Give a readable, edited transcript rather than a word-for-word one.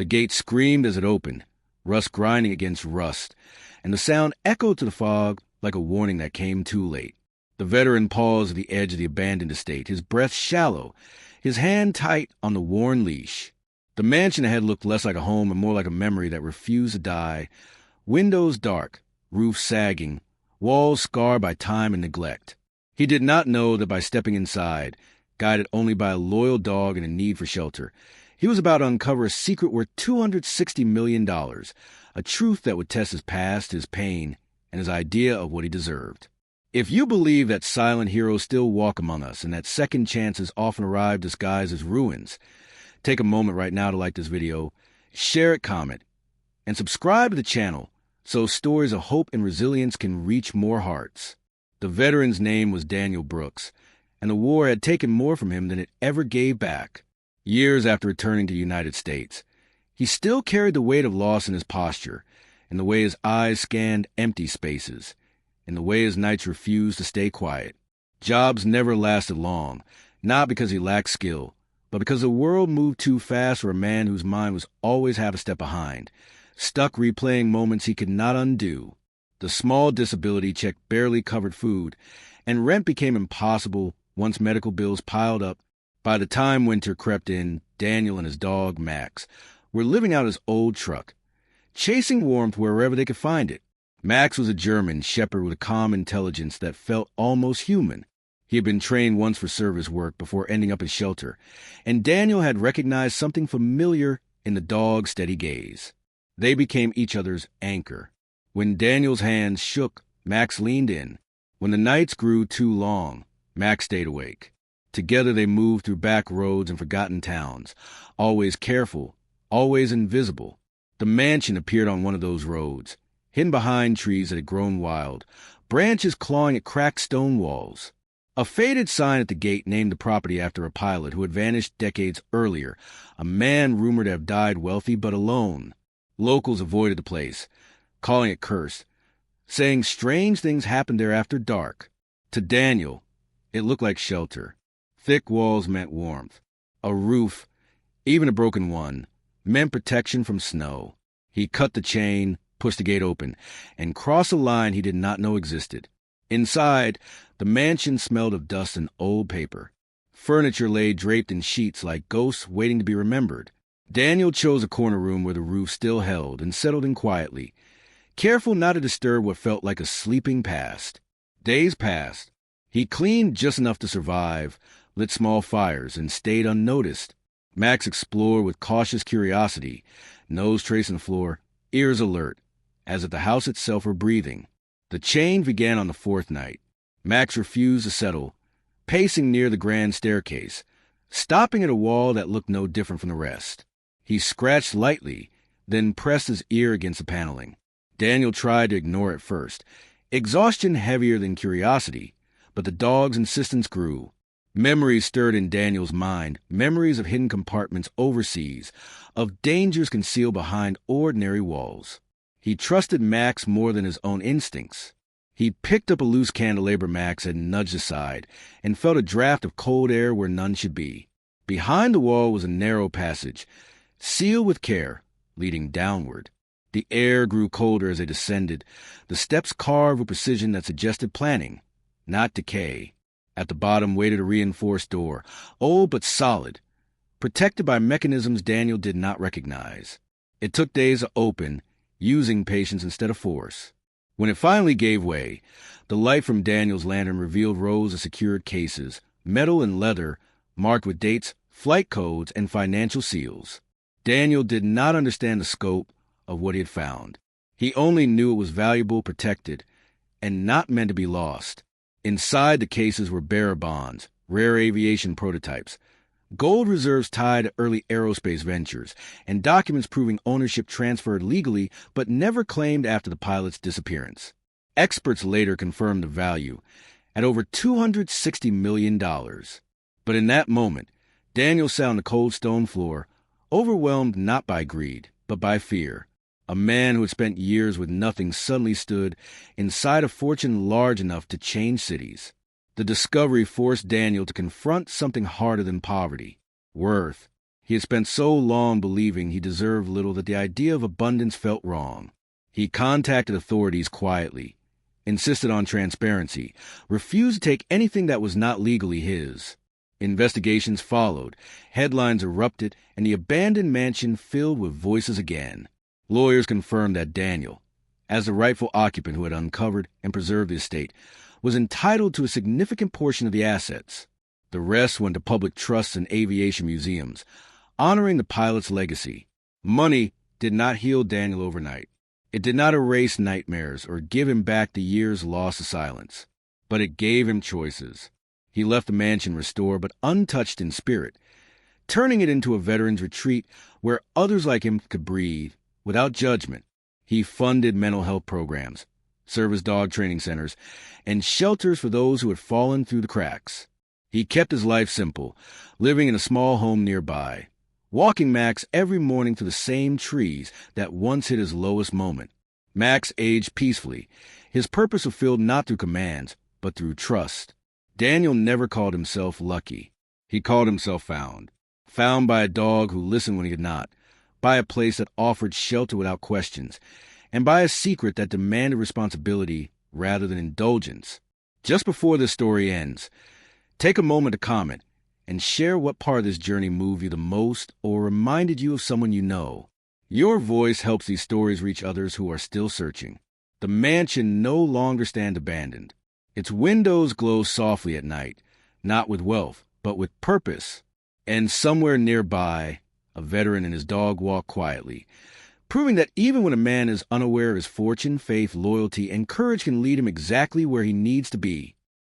The gate screamed as it opened, rust grinding against rust, and the sound echoed to the fog like a warning that came too late. The veteran paused at the edge of the abandoned estate, his breath shallow, his hand tight on the worn leash. The mansion ahead looked less like a home and more like a memory that refused to die. Windows dark, roof sagging, walls scarred by time and neglect. He did not know that by stepping inside, guided only by a loyal dog and a need for shelter, he was about to uncover a secret worth $260 million, a truth that would test his past, his pain, and his idea of what he deserved. If you believe that silent heroes still walk among us and that second chances often arrive disguised as ruins, take a moment right now to like this video, share it, comment, and subscribe to the channel so stories of hope and resilience can reach more hearts. The veteran's name was Daniel Brooks, and the war had taken more from him than it ever gave back. Years after returning to the United States, he still carried the weight of loss in his posture, in the way his eyes scanned empty spaces, in the way his nights refused to stay quiet. Jobs never lasted long, not because he lacked skill, but because the world moved too fast for a man whose mind was always half a step behind, stuck replaying moments he could not undo. The small disability check barely covered food, and rent became impossible once medical bills piled up. By the time winter crept in, Daniel and his dog, Max, were living out his old truck, chasing warmth wherever they could find it. Max was a German shepherd with a calm intelligence that felt almost human. He had been trained once for service work before ending up in shelter, and Daniel had recognized something familiar in the dog's steady gaze. They became each other's anchor. When Daniel's hands shook, Max leaned in. When the nights grew too long, Max stayed awake. Together they moved through back roads and forgotten towns, always careful, always invisible. The mansion appeared on one of those roads, hidden behind trees that had grown wild, branches clawing at cracked stone walls. A faded sign at the gate named the property after a pilot who had vanished decades earlier, a man rumored to have died wealthy but alone. Locals avoided the place, calling it cursed, saying strange things happened there after dark. To Daniel, it looked like shelter. Thick walls meant warmth. A roof, even a broken one, meant protection from snow. He cut the chain, pushed the gate open, and crossed a line he did not know existed. Inside, the mansion smelled of dust and old paper. Furniture lay draped in sheets like ghosts waiting to be remembered. Daniel chose a corner room where the roof still held and settled in quietly, careful not to disturb what felt like a sleeping past. Days passed. He cleaned just enough to survive, lit small fires, and stayed unnoticed. Max explored with cautious curiosity, nose tracing the floor, ears alert, as if the house itself were breathing. The change began on the fourth night. Max refused to settle, pacing near the grand staircase, stopping at a wall that looked no different from the rest. He scratched lightly, then pressed his ear against the paneling. Daniel tried to ignore it first, exhaustion heavier than curiosity, but the dog's insistence grew. Memories stirred in Daniel's mind, memories of hidden compartments overseas, of dangers concealed behind ordinary walls. He trusted Max more than his own instincts. He picked up a loose candelabra Max had nudged aside and felt a draft of cold air where none should be. Behind the wall was a narrow passage, sealed with care, leading downward. The air grew colder as they descended, the steps carved with precision that suggested planning, not decay. At the bottom waited a reinforced door, old but solid, protected by mechanisms Daniel did not recognize. It took days to open, using patience instead of force. When it finally gave way, the light from Daniel's lantern revealed rows of secured cases, metal and leather, marked with dates, flight codes, and financial seals. Daniel did not understand the scope of what he had found. He only knew it was valuable, protected, and not meant to be lost. Inside the cases were bearer bonds, rare aviation prototypes, gold reserves tied to early aerospace ventures, and documents proving ownership transferred legally but never claimed after the pilot's disappearance. Experts later confirmed the value at over $260 million. But in that moment, Daniel sat on the cold stone floor, overwhelmed not by greed, but by fear. A man who had spent years with nothing suddenly stood inside a fortune large enough to change cities. The discovery forced Daniel to confront something harder than poverty, worth. He had spent so long believing he deserved little that the idea of abundance felt wrong. He contacted authorities quietly, insisted on transparency, refused to take anything that was not legally his. Investigations followed, headlines erupted, and the abandoned mansion filled with voices again. Lawyers confirmed that Daniel, as the rightful occupant who had uncovered and preserved the estate, was entitled to a significant portion of the assets. The rest went to public trusts and aviation museums, honoring the pilot's legacy. Money did not heal Daniel overnight. It did not erase nightmares or give him back the years lost to silence. But it gave him choices. He left the mansion restored but untouched in spirit, turning it into a veteran's retreat where others like him could breathe without judgment. He funded mental health programs, service dog training centers, and shelters for those who had fallen through the cracks. He kept his life simple, living in a small home nearby, walking Max every morning to the same trees that once hit his lowest moment. Max aged peacefully, his purpose fulfilled not through commands, but through trust. Daniel never called himself lucky. He called himself found. Found by a dog who listened when he could not, by a place that offered shelter without questions, and by a secret that demanded responsibility rather than indulgence. Just before this story ends, take a moment to comment and share what part of this journey moved you the most or reminded you of someone you know. Your voice helps these stories reach others who are still searching. The mansion no longer stands abandoned. Its windows glow softly at night, not with wealth, but with purpose. And somewhere nearby, a veteran and his dog walk quietly, proving that even when a man is unaware of his fortune, faith, loyalty, and courage can lead him exactly where he needs to be.